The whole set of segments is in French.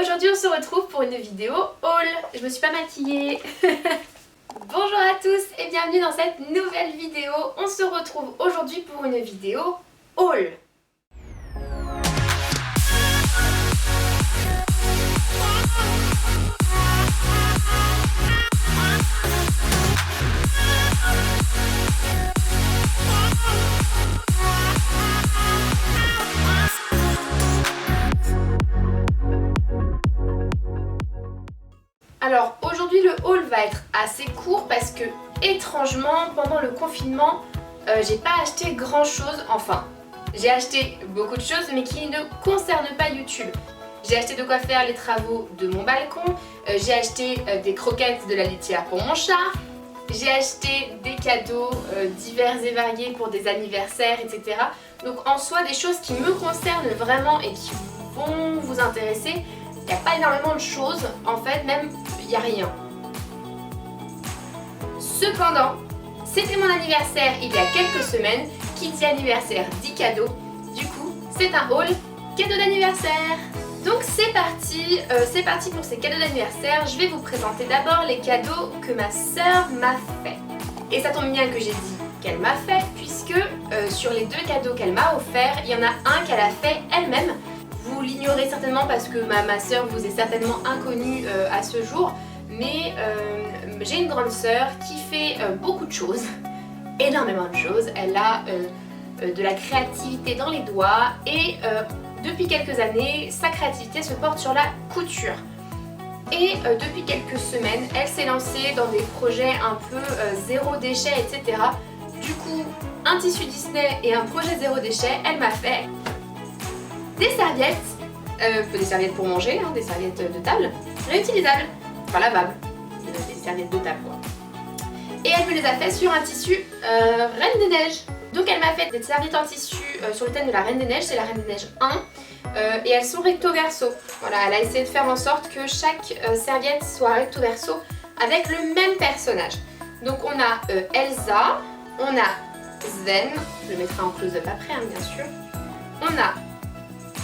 Aujourd'hui on se retrouve pour une vidéo haul. Je me suis pas maquillée. Bonjour à tous et bienvenue dans cette nouvelle vidéo. On se retrouve aujourd'hui pour une vidéo haul. Alors aujourd'hui le haul va être assez court parce que étrangement pendant le confinement j'ai pas acheté grand chose, enfin j'ai acheté beaucoup de choses mais qui ne concernent pas YouTube. J'ai acheté de quoi faire les travaux de mon balcon, j'ai acheté des croquettes de la litière pour mon chat, j'ai acheté des cadeaux divers et variés pour des anniversaires, etc. Donc en soi des choses qui me concernent vraiment et qui vont vous intéresser. Il n'y a pas énormément de choses, en fait même il n'y a rien. Cependant, c'était mon anniversaire il y a quelques semaines, qui dit anniversaire dit cadeau, du coup c'est un haul cadeau d'anniversaire. Donc c'est parti pour ces cadeaux d'anniversaire. Je vais vous présenter d'abord les cadeaux que ma sœur m'a fait. Et ça tombe bien que j'ai dit qu'elle m'a fait, puisque sur les deux cadeaux qu'elle m'a offert, il y en a un qu'elle a fait elle-même. Vous l'ignorez certainement parce que ma soeur vous est certainement inconnue à ce jour, mais j'ai une grande soeur qui fait beaucoup de choses, énormément de choses. Elle a de la créativité dans les doigts et depuis quelques années, sa créativité se porte sur la couture. Et depuis quelques semaines, elle s'est lancée dans des projets un peu zéro déchet, etc. Du coup, un tissu Disney et un projet zéro déchet, elle m'a fait des serviettes pour manger, hein, des serviettes de table, réutilisables, enfin lavables, des serviettes de table quoi. Et elle me les a fait sur un tissu Reine des Neiges. Donc elle m'a fait des serviettes en tissu sur le thème de la Reine des Neiges, c'est la Reine des Neiges 1, et elles sont recto verso. Voilà, elle a essayé de faire en sorte que chaque serviette soit recto verso avec le même personnage. Donc on a Elsa, on a Sven, je le mettrai en close-up après hein, bien sûr, on a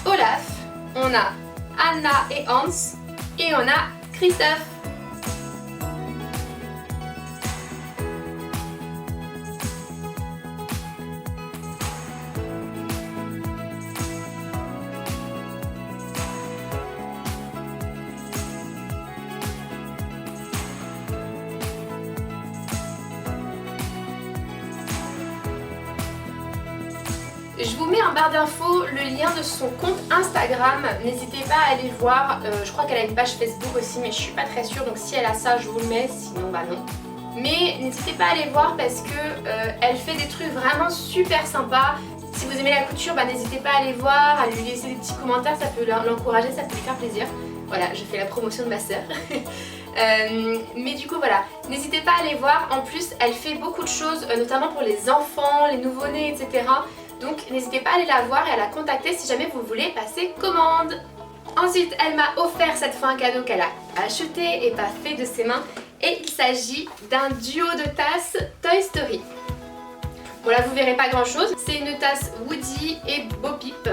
Olaf, on a Anna et Hans et on a Christophe. Je vous mets en barre d'infos le lien de son compte Instagram, n'hésitez pas à aller voir, je crois qu'elle a une page Facebook aussi mais je suis pas très sûre donc si elle a ça je vous le mets, sinon bah non. Mais n'hésitez pas à aller voir parce que elle fait des trucs vraiment super sympas. Si vous aimez la couture, bah n'hésitez pas à aller voir, à lui laisser des petits commentaires, ça peut l'encourager, ça peut lui faire plaisir. Voilà, je fais la promotion de ma sœur. Mais du coup voilà, n'hésitez pas à aller voir, en plus elle fait beaucoup de choses, notamment pour les enfants, les nouveau-nés, etc. Donc n'hésitez pas à aller la voir et à la contacter si jamais vous voulez passer commande. Ensuite elle m'a offert cette fois un cadeau qu'elle a acheté et pas fait de ses mains. Et il s'agit d'un duo de tasses Toy Story. Bon là vous verrez pas grand chose. C'est une tasse Woody et Bo Peep.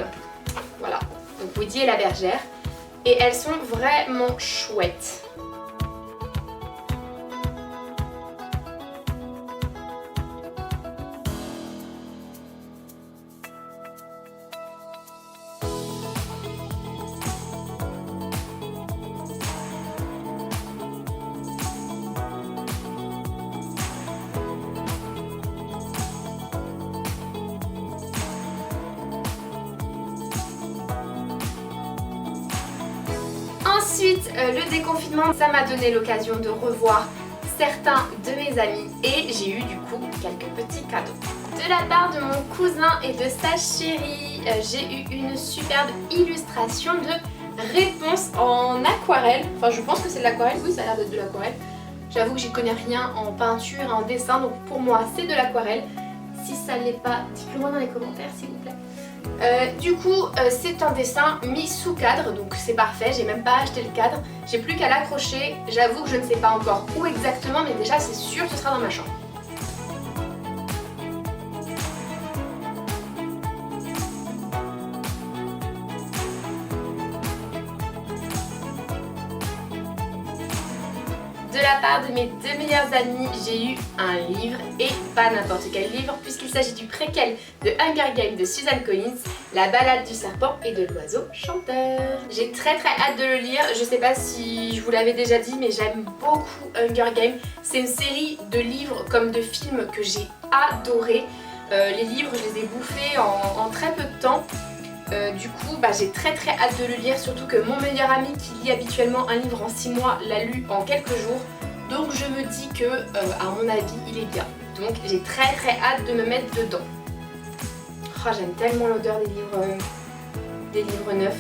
Voilà, donc Woody et la bergère. Et elles sont vraiment chouettes. Ensuite, le déconfinement, ça m'a donné l'occasion de revoir certains de mes amis et j'ai eu du coup quelques petits cadeaux. De la part de mon cousin et de sa chérie, j'ai eu une superbe illustration de réponse en aquarelle. Enfin, je pense que c'est de l'aquarelle, oui, ça a l'air d'être de l'aquarelle. J'avoue que j'y connais rien en peinture et en dessin, donc pour moi, c'est de l'aquarelle. Si ça ne l'est pas, dites-le moi dans les commentaires, s'il vous plaît. Du coup c'est un dessin mis sous cadre donc c'est parfait, j'ai même pas acheté le cadre, j'ai plus qu'à l'accrocher, j'avoue que je ne sais pas encore où exactement mais déjà c'est sûr ce sera dans ma chambre. De la part de mes deux meilleures amies, j'ai eu un livre et pas n'importe quel livre puisqu'il s'agit du préquel de Hunger Games de Suzanne Collins, La balade du serpent et de l'oiseau chanteur. J'ai très hâte de le lire, je sais pas si je vous l'avais déjà dit mais j'aime beaucoup Hunger Games. C'est une série de livres comme de films que j'ai adoré. Les livres je les ai bouffés en très peu de temps. Du coup j'ai très hâte de le lire, surtout que mon meilleur ami qui lit habituellement un livre en 6 mois l'a lu en quelques jours, donc je me dis que à mon avis il est bien, donc j'ai très hâte de me mettre dedans. Oh, j'aime tellement l'odeur des livres neufs.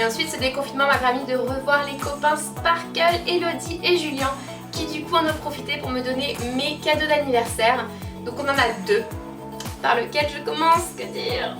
Et ensuite ce déconfinement m'a permis de revoir les copains Sparkle, Elodie et Julien qui du coup en ont profité pour me donner mes cadeaux d'anniversaire. Donc on en a deux. Par lequel je commence, que dire,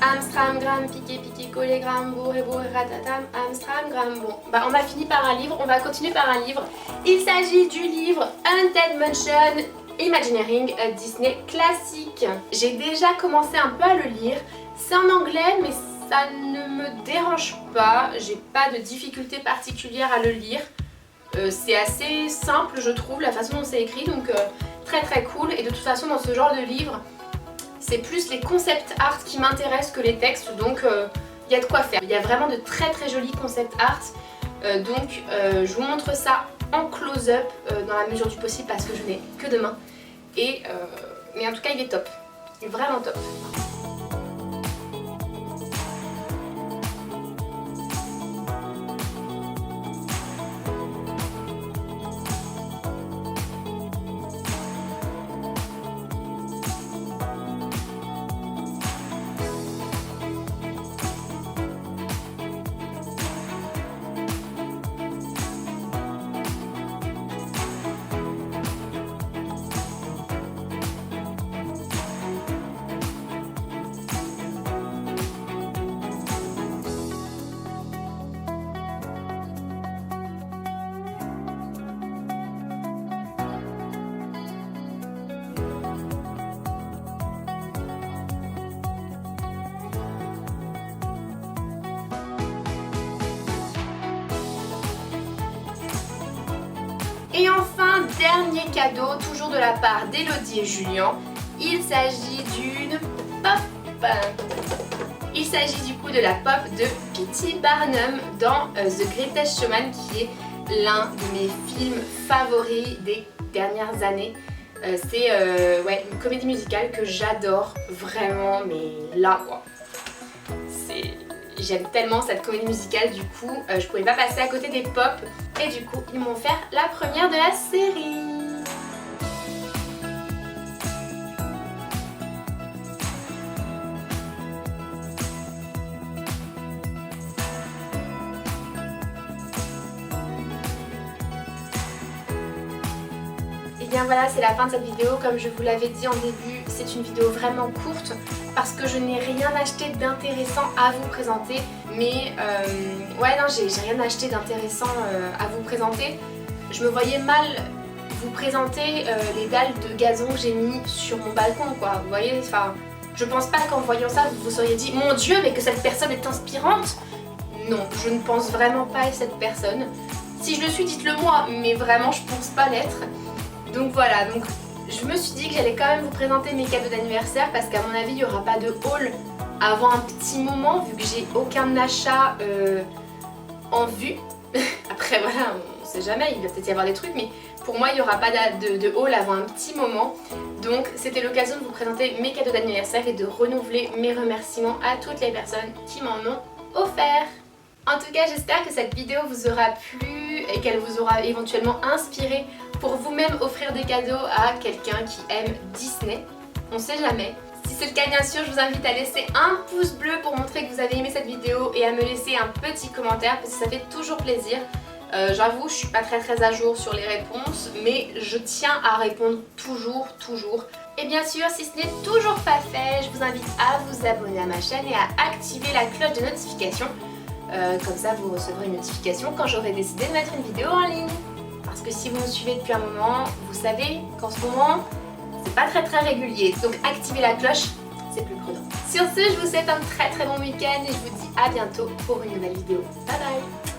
Amstram, gram, piqué, collé, gram, bourré, ratatam, Amstram, gram. Bon, on a fini par un livre, on va continuer par un livre. Il s'agit du livre Haunted Mansion Imagineering, Disney classique. J'ai déjà commencé un peu à le lire. C'est en anglais mais ça ne me dérange pas, j'ai pas de difficulté particulière à le lire. C'est assez simple je trouve la façon dont c'est écrit, donc très cool. Et de toute façon dans ce genre de livre c'est plus les concept art qui m'intéressent que les textes, donc il y a de quoi faire. Il y a vraiment de très jolis concept art, donc je vous montre ça en close-up dans la mesure du possible parce que je n'ai que deux mains. Mais en tout cas il est top, il est vraiment top. Et enfin, dernier cadeau, toujours de la part d'Elodie et Julien, il s'agit d'une pop. Il s'agit du coup de la pop de P.T. Barnum dans The Greatest Showman, qui est l'un de mes films favoris des dernières années. C'est une comédie musicale que j'adore vraiment, mais là quoi. J'aime tellement cette comédie musicale, du coup je pouvais pas passer à côté des pop et du coup ils m'ont offert la première de la série. Et bien voilà, c'est la fin de cette vidéo. Comme je vous l'avais dit en début, c'est une vidéo vraiment courte parce que je n'ai rien acheté d'intéressant à vous présenter. Mais j'ai rien acheté d'intéressant à vous présenter. Je me voyais mal vous présenter les dalles de gazon que j'ai mis sur mon balcon, quoi. Vous voyez, enfin, je pense pas qu'en voyant ça vous vous seriez dit « Mon Dieu, mais que cette personne est inspirante !» Non, je ne pense vraiment pas à cette personne. Si je le suis, dites-le moi, mais vraiment je pense pas l'être. Donc voilà, donc je me suis dit que j'allais quand même vous présenter mes cadeaux d'anniversaire parce qu'à mon avis il n'y aura pas de haul avant un petit moment vu que j'ai aucun achat en vue. Après voilà, on sait jamais, il va peut-être y avoir des trucs, mais pour moi il n'y aura pas de haul avant un petit moment. Donc c'était l'occasion de vous présenter mes cadeaux d'anniversaire et de renouveler mes remerciements à toutes les personnes qui m'en ont offert. En tout cas, j'espère que cette vidéo vous aura plu et qu'elle vous aura éventuellement inspiré pour vous-même offrir des cadeaux à quelqu'un qui aime Disney. On sait jamais. Si c'est le cas, bien sûr, je vous invite à laisser un pouce bleu pour montrer que vous avez aimé cette vidéo et à me laisser un petit commentaire parce que ça fait toujours plaisir. J'avoue, je suis pas très à jour sur les réponses, mais je tiens à répondre toujours. Et bien sûr, si ce n'est toujours pas fait, je vous invite à vous abonner à ma chaîne et à activer la cloche de notification. Comme ça, vous recevrez une notification quand j'aurai décidé de mettre une vidéo en ligne. Parce que si vous me suivez depuis un moment, vous savez qu'en ce moment, c'est pas très régulier. Donc activez la cloche, c'est plus prudent. Sur ce, je vous souhaite un très bon week-end et je vous dis à bientôt pour une nouvelle vidéo. Bye bye!